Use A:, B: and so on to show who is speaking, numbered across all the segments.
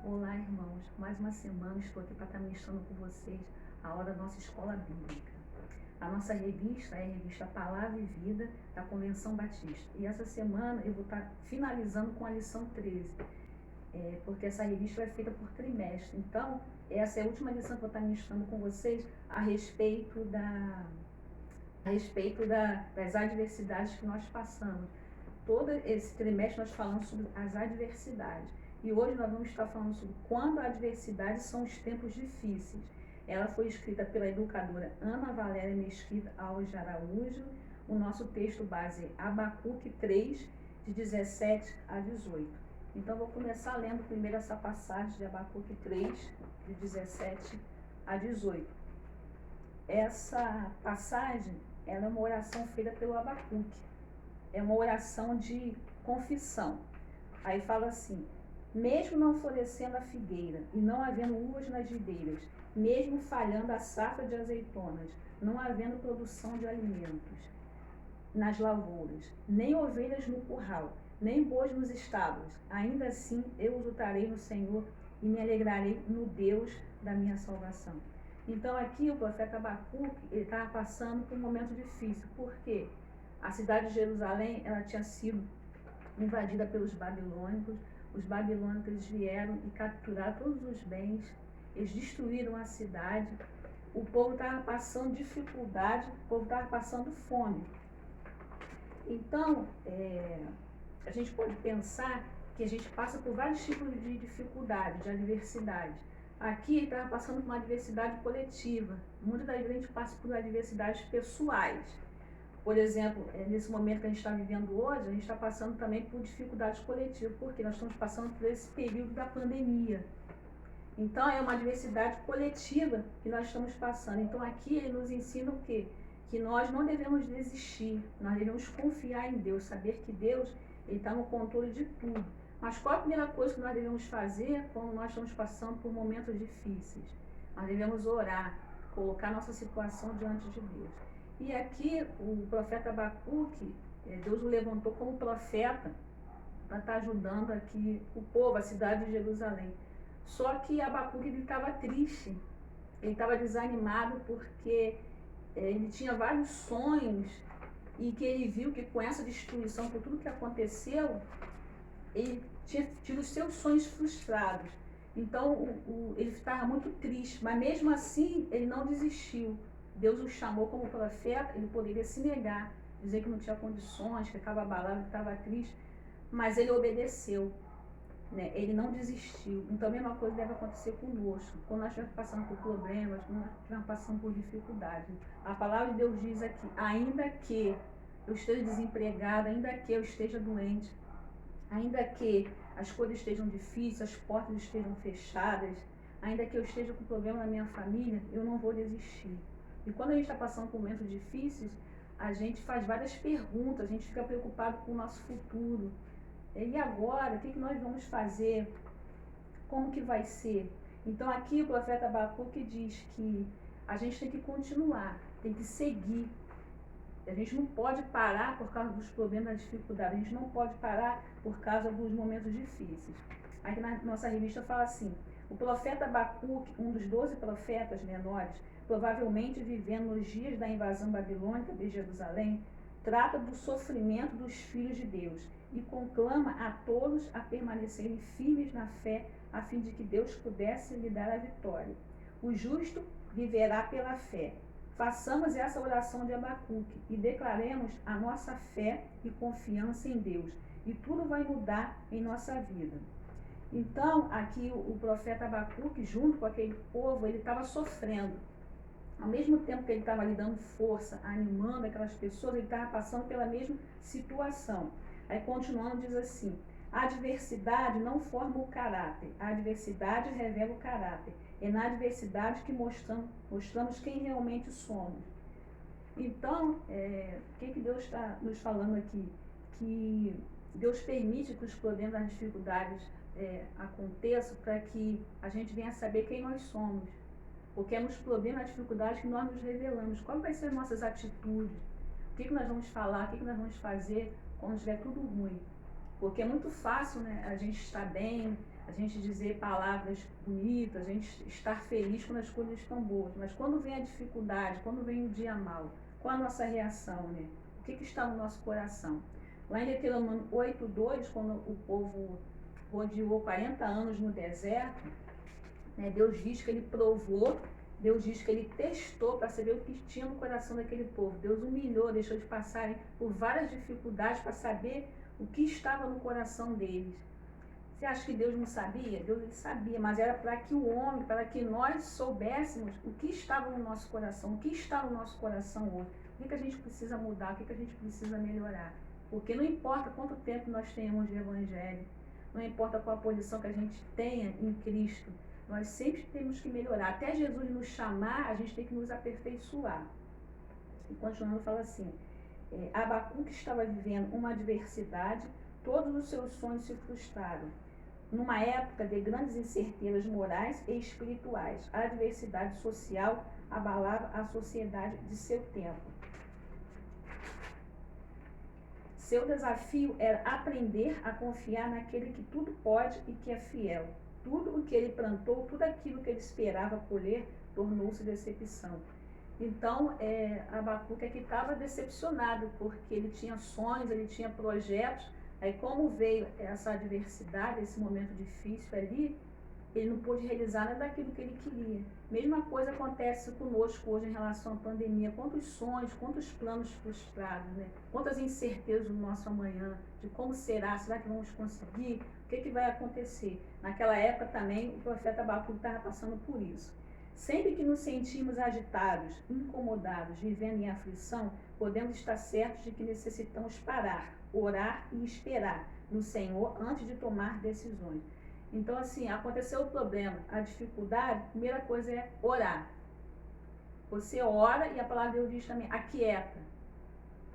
A: Olá, irmãos. Mais uma semana estou aqui para estar ministrando com vocês a hora da nossa escola bíblica. A nossa revista é a revista Palavra e Vida da Convenção Batista. E essa semana eu vou estar finalizando com a lição 13, porque essa revista é feita por trimestre. Então, essa é a última lição que eu vou estar ministrando com vocês a respeito das adversidades que nós passamos. Todo esse trimestre nós falamos sobre as adversidades. E hoje nós vamos estar falando sobre quando a adversidade são os tempos difíceis. Ela foi escrita pela educadora Ana Valéria Mesquita Alves de Araújo. O nosso texto base é Abacuque 3, de 17 a 18. Então, vou começar lendo primeiro essa passagem de Abacuque 3, de 17 a 18. Essa passagem ela é uma oração feita pelo Abacuque. É uma oração de confissão. Aí fala assim: mesmo não florescendo a figueira e não havendo uvas nas videiras, mesmo falhando a safra de azeitonas, não havendo produção de alimentos nas lavouras, nem ovelhas no curral, nem bois nos estábulos, ainda assim eu exultarei no Senhor e me alegrarei no Deus da minha salvação. Então aqui o profeta Abacuque, ele estava passando por um momento difícil. Por quê? A cidade de Jerusalém, ela tinha sido invadida pelos babilônicos. Os babilônicos vieram e capturaram todos os bens, eles destruíram a cidade. O povo estava passando dificuldade, o povo estava passando fome. Então, a gente pode pensar que a gente passa por vários tipos de dificuldades, de adversidades. Aqui estava passando por uma adversidade coletiva. Muitas das vezes a gente passa por adversidades pessoais. Por exemplo, nesse momento que a gente está vivendo hoje, a gente está passando também por dificuldades coletivas, porque nós estamos passando por esse período da pandemia. Então, é uma adversidade coletiva que nós estamos passando. Então, aqui ele nos ensina o quê? Que nós não devemos desistir, nós devemos confiar em Deus, saber que Deus está no controle de tudo. Mas qual a primeira coisa que nós devemos fazer quando nós estamos passando por momentos difíceis? Nós devemos orar, colocar nossa situação diante de Deus. E aqui o profeta Abacuque, Deus o levantou como profeta para estar ajudando aqui o povo, a cidade de Jerusalém. Só que Abacuque estava triste, ele estava desanimado porque ele tinha vários sonhos e que ele viu que com essa destruição, por tudo que aconteceu, ele tinha tido os seus sonhos frustrados. Então ele estava muito triste, mas mesmo assim ele não desistiu. Deus o chamou como profeta, ele poderia se negar, dizer que não tinha condições, que estava abalado, que estava triste, mas ele obedeceu, né? Ele não desistiu. Então a mesma coisa deve acontecer conosco, quando nós estivermos passando por problemas, quando nós estivermos passando por dificuldades. A palavra de Deus diz aqui: ainda que eu esteja desempregado, ainda que eu esteja doente, ainda que as coisas estejam difíceis, as portas estejam fechadas, ainda que eu esteja com problema na minha família, eu não vou desistir. E quando a gente está passando por momentos difíceis, a gente faz várias perguntas, a gente fica preocupado com o nosso futuro. E agora, o que nós vamos fazer? Como que vai ser? Então aqui o profeta Abacuque diz que a gente tem que continuar, tem que seguir. A gente não pode parar por causa dos problemas, das dificuldades, a gente não pode parar por causa dos momentos difíceis. Aqui na nossa revista fala assim: o profeta Abacuque, um dos 12 profetas menores, provavelmente vivendo nos dias da invasão babilônica de Jerusalém, trata do sofrimento dos filhos de Deus e conclama a todos a permanecerem firmes na fé, a fim de que Deus pudesse lhe dar a vitória. O justo viverá pela fé. Façamos essa oração de Abacuque e declaremos a nossa fé e confiança em Deus, e tudo vai mudar em nossa vida. Então, aqui o profeta Abacuque, junto com aquele povo, ele estava sofrendo. Ao mesmo tempo que ele estava lhe dando força, animando aquelas pessoas, ele estava passando pela mesma situação. Aí, continuando, diz assim: a adversidade não forma o caráter, a adversidade revela o caráter. É na adversidade que mostramos quem realmente somos. Então, o que Deus está nos falando aqui? Que Deus permite que os problemas, as dificuldades aconteçam para que a gente venha saber quem nós somos. Porque é nos problemas, nas dificuldades que nós nos revelamos. Qual vai ser as nossas atitudes? O que nós vamos falar? O que nós vamos fazer quando estiver tudo ruim? Porque é muito fácil, né, a gente estar bem, a gente dizer palavras bonitas, a gente estar feliz quando as coisas estão boas. Mas quando vem a dificuldade, quando vem o dia mal, qual a nossa reação, né? O que está no nosso coração? Lá em Deuteronômio 8:2, quando o povo rodeou 40 anos no deserto, né, Deus diz que ele provou, Deus diz que ele testou para saber o que tinha no coração daquele povo. Deus humilhou, deixou de passarem por várias dificuldades para saber o que estava no coração deles. Você acha que Deus não sabia? Deus ele sabia, mas era para que o homem, para que nós soubéssemos o que estava no nosso coração, o que está no nosso coração hoje, o que a gente precisa mudar, o que a gente precisa melhorar. Porque não importa quanto tempo nós tenhamos de evangelho, não importa qual a posição que a gente tenha em Cristo, nós sempre temos que melhorar. Até Jesus nos chamar, a gente tem que nos aperfeiçoar. E continuando, fala assim, Abacuque estava vivendo uma adversidade, todos os seus sonhos se frustraram. Numa época de grandes incertezas morais e espirituais, a adversidade social abalava a sociedade de seu tempo. Seu desafio era aprender a confiar naquele que tudo pode e que é fiel. Tudo o que ele plantou, tudo aquilo que ele esperava colher, tornou-se decepção. Então, Abacuque aqui estava decepcionado, porque ele tinha sonhos, ele tinha projetos. Aí, como veio essa adversidade, esse momento difícil ali, ele não pôde realizar nada daquilo que ele queria. Mesma coisa acontece conosco hoje em relação à pandemia. Quantos sonhos, quantos planos frustrados, né? Quantas incertezas no nosso amanhã, de como será que vamos conseguir, o que vai acontecer. Naquela época também o profeta Abacuque estava passando por isso. Sempre que nos sentimos agitados, incomodados, vivendo em aflição, podemos estar certos de que necessitamos parar, orar e esperar no Senhor antes de tomar decisões. Então, assim, aconteceu o problema, a dificuldade, a primeira coisa é orar. Você ora e a palavra de Deus diz também, aquieta.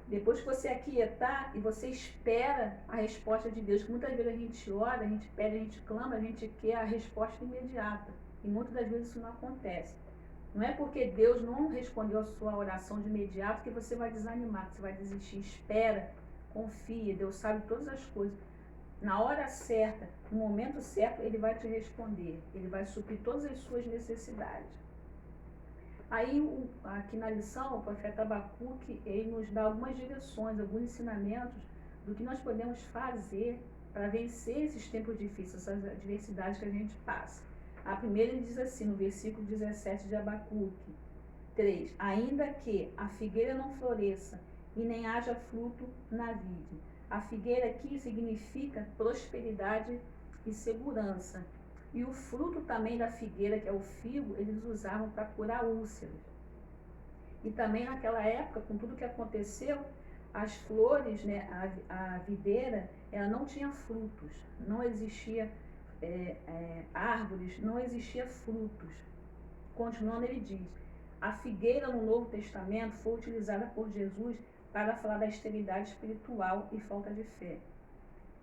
A: Depois que você aquietar e você espera a resposta de Deus, que muitas vezes a gente ora, a gente pede, a gente clama, a gente quer a resposta imediata. E muitas das vezes isso não acontece. Não é porque Deus não respondeu a sua oração de imediato que você vai desanimar, que você vai desistir. Espera, confia, Deus sabe todas as coisas. Na hora certa, no momento certo, ele vai te responder. Ele vai suprir todas as suas necessidades. Aí, aqui na lição, o profeta Abacuque, ele nos dá algumas direções, alguns ensinamentos do que nós podemos fazer para vencer esses tempos difíceis, essas adversidades que a gente passa. A primeira ele diz assim, no versículo 17 de Abacuque 3, ainda que a figueira não floresça e nem haja fruto na vide. A figueira aqui significa prosperidade e segurança. E o fruto também da figueira, que é o figo, eles usavam para curar úlceras. E também naquela época, com tudo que aconteceu, as flores, né, a videira, ela não tinha frutos, não existia árvores, não existia frutos. Continuando, ele diz, a figueira no Novo Testamento foi utilizada por Jesus para falar da esterilidade espiritual e falta de fé.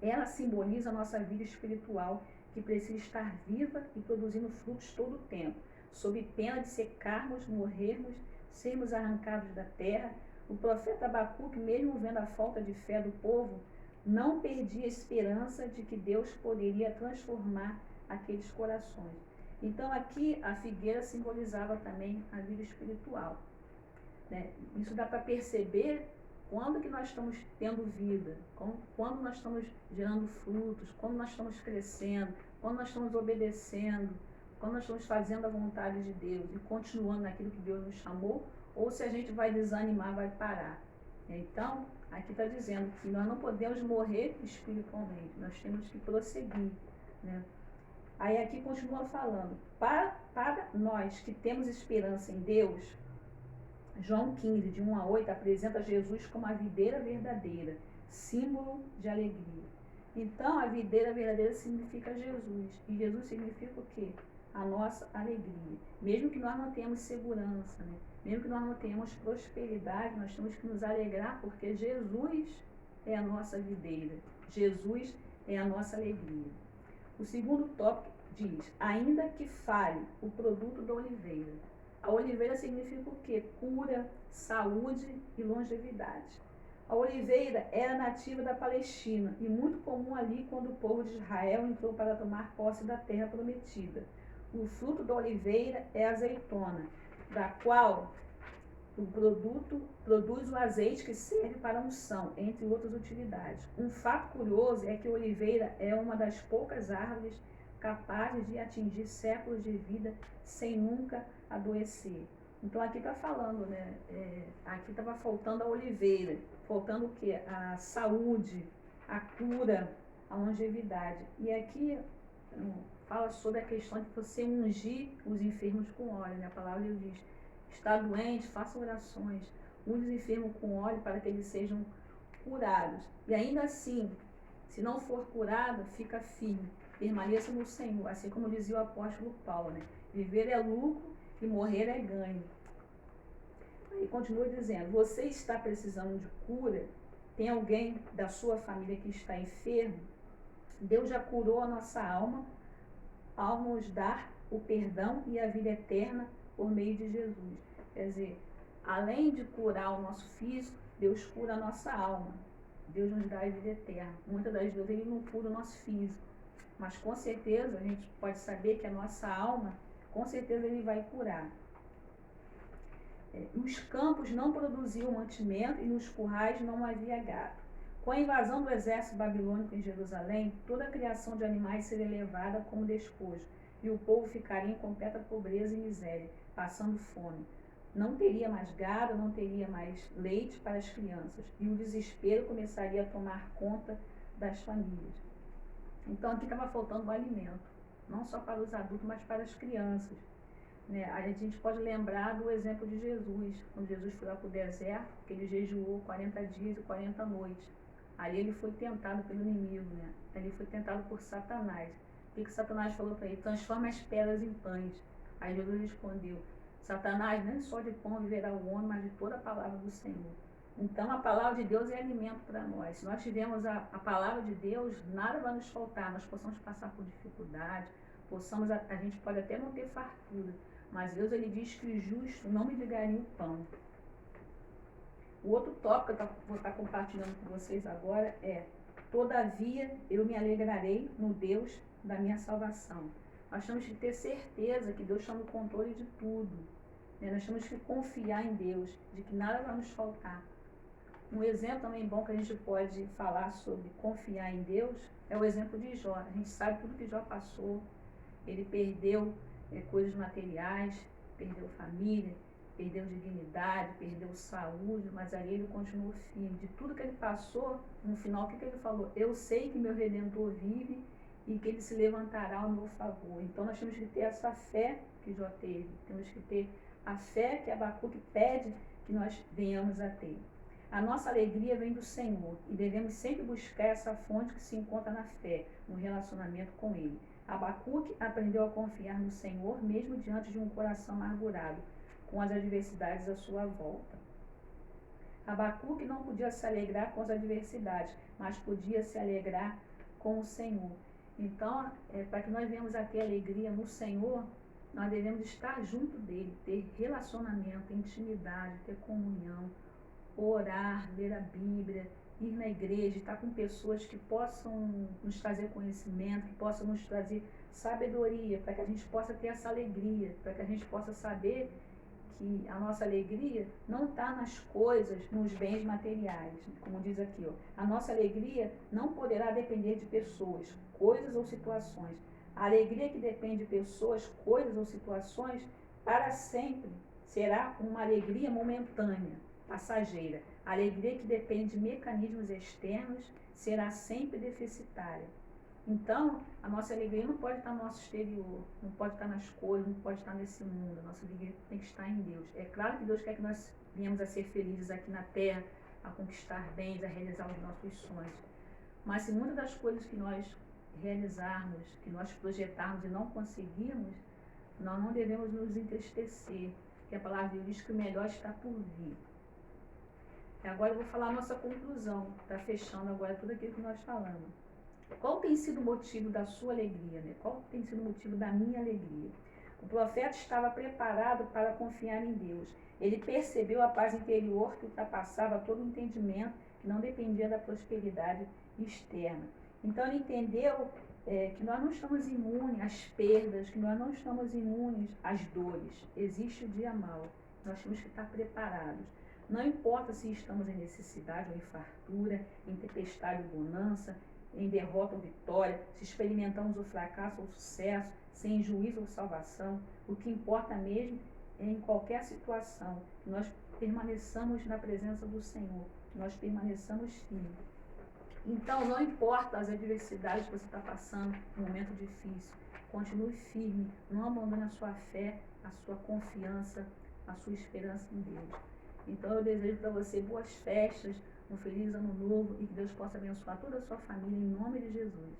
A: Ela simboliza a nossa vida espiritual, que precisa estar viva e produzindo frutos todo o tempo, sob pena de secarmos, morrermos, sermos arrancados da terra. O profeta Abacuque, mesmo vendo a falta de fé do povo, não perdia a esperança de que Deus poderia transformar aqueles corações. Então aqui a figueira simbolizava também a vida espiritual, né? Isso dá para perceber quando que nós estamos tendo vida, quando nós estamos gerando frutos, quando nós estamos crescendo, quando nós estamos obedecendo, quando nós estamos fazendo a vontade de Deus e continuando naquilo que Deus nos chamou, ou se a gente vai desanimar, vai parar. Então, aqui está dizendo que nós não podemos morrer espiritualmente, nós temos que prosseguir, né? Aí aqui continua falando, para nós que temos esperança em Deus, João 15, de 1 a 8, apresenta Jesus como a videira verdadeira, símbolo de alegria. Então, a videira verdadeira significa Jesus. E Jesus significa o quê? A nossa alegria. Mesmo que nós não tenhamos segurança, né? Mesmo que nós não tenhamos prosperidade, nós temos que nos alegrar porque Jesus é a nossa videira. Jesus é a nossa alegria. O segundo tópico diz, ainda que falhe o produto da oliveira. A oliveira significa o quê? Cura, saúde e longevidade. A oliveira era nativa da Palestina e muito comum ali quando o povo de Israel entrou para tomar posse da terra prometida. O fruto da oliveira é a azeitona, da qual o produto produz o azeite que serve para a unção, entre outras utilidades. Um fato curioso é que a oliveira é uma das poucas árvores capazes de atingir séculos de vida sem nunca adoecer. Então aqui está falando, né? Aqui estava faltando a oliveira, faltando o quê? A saúde, a cura, a longevidade. E aqui fala sobre a questão de você ungir os enfermos com óleo, né? A palavra de Deus diz: está doente, faça orações, unge os enfermos com óleo para que eles sejam curados. E ainda assim, se não for curado, fica firme, permaneça no Senhor, assim como dizia o apóstolo Paulo, né? Viver é lucro e morrer é ganho. Aí continua dizendo: você está precisando de cura? Tem alguém da sua família que está enfermo? Deus já curou a nossa alma ao nos dar o perdão e a vida eterna por meio de Jesus. Quer dizer, além de curar o nosso físico, Deus cura a nossa alma. Deus nos dá a vida eterna. Muitas das vezes Ele não cura o nosso físico, mas com certeza a gente pode saber que a nossa alma, com certeza Ele vai curar. Nos campos não produziam mantimento e nos currais não havia gado. Com a invasão do exército babilônico em Jerusalém, toda a criação de animais seria levada como despojo, e o povo ficaria em completa pobreza e miséria, passando fome. Não teria mais gado, não teria mais leite para as crianças, e o desespero começaria a tomar conta das famílias. Então aqui estava faltando o alimento, não só para os adultos, mas para as crianças. Né? A gente pode lembrar do exemplo de Jesus, quando Jesus foi lá para o deserto, que ele jejuou 40 dias e 40 noites. Aí ele foi tentado pelo inimigo, né? Ele foi tentado por Satanás. O que Satanás falou para ele? Transforma as pedras em pães. Aí Jesus respondeu: Satanás, nem só de pão viverá o homem, mas de toda a palavra do Senhor. Então a palavra de Deus é alimento para nós. Se nós tivermos a palavra de Deus, nada vai nos faltar. Nós possamos passar por dificuldade, a gente pode até não ter fartura, mas Deus ele diz que o justo não mendigaria o pão. O outro tópico que eu vou estar compartilhando com vocês agora é: todavia eu me alegrarei no Deus da minha salvação. Nós temos que ter certeza que Deus está no controle de tudo. Né? Nós temos que confiar em Deus, de que nada vai nos faltar. Um exemplo também bom que a gente pode falar sobre confiar em Deus é o exemplo de Jó. A gente sabe tudo que Jó passou. Ele perdeu coisas materiais, perdeu família, perdeu dignidade, perdeu saúde, mas aí ele continuou firme. De tudo que ele passou, no final, o que ele falou? Eu sei que meu Redentor vive e que ele se levantará ao meu favor. Então nós temos que ter essa fé que Jó teve, temos que ter a fé que Abacuque pede que nós venhamos a ter. A nossa alegria vem do Senhor e devemos sempre buscar essa fonte que se encontra na fé, no relacionamento com Ele. Abacuque aprendeu a confiar no Senhor mesmo diante de um coração amargurado, com as adversidades à sua volta. Abacuque não podia se alegrar com as adversidades, mas podia se alegrar com o Senhor. Então, para que nós venhamos a ter alegria no Senhor, nós devemos estar junto dele, ter relacionamento, intimidade, ter comunhão, orar, ler a Bíblia, ir na igreja, estar com pessoas que possam nos trazer conhecimento, que possam nos trazer sabedoria, para que a gente possa ter essa alegria, para que a gente possa saber que a nossa alegria não está nas coisas, nos bens materiais, como diz aqui, ó. A nossa alegria não poderá depender de pessoas, coisas ou situações. A alegria que depende de pessoas, coisas ou situações, para sempre será uma alegria momentânea, passageira. A alegria que depende de mecanismos externos será sempre deficitária. Então, a nossa alegria não pode estar no nosso exterior, não pode estar nas coisas, não pode estar nesse mundo. A nossa alegria tem que estar em Deus. É claro que Deus quer que nós venhamos a ser felizes aqui na terra, a conquistar bens, a realizar os nossos sonhos. Mas se muitas das coisas que nós realizarmos, que nós projetarmos e não conseguirmos, nós não devemos nos entristecer, porque a palavra de Deus diz que o melhor está por vir. E agora eu vou falar a nossa conclusão, está fechando agora tudo aquilo que nós falamos. Qual tem sido o motivo da sua alegria? Né? Qual tem sido o motivo da minha alegria? O profeta estava preparado para confiar em Deus. Ele percebeu a paz interior que ultrapassava todo o entendimento que não dependia da prosperidade externa. Então ele entendeu que nós não estamos imunes às perdas, que nós não estamos imunes às dores. Existe o dia mau. Nós temos que estar preparados. Não importa se estamos em necessidade ou em fartura, em tempestade ou bonança, em derrota ou vitória, se experimentamos o fracasso ou o sucesso, se em juízo ou salvação, o que importa mesmo é em qualquer situação, que nós permaneçamos na presença do Senhor, que nós permaneçamos firmes. Então, não importa as adversidades que você está passando, um momento difícil, continue firme, não abandone a sua fé, a sua confiança, a sua esperança em Deus. Então, eu desejo para você boas festas, um feliz ano novo e que Deus possa abençoar toda a sua família em nome de Jesus.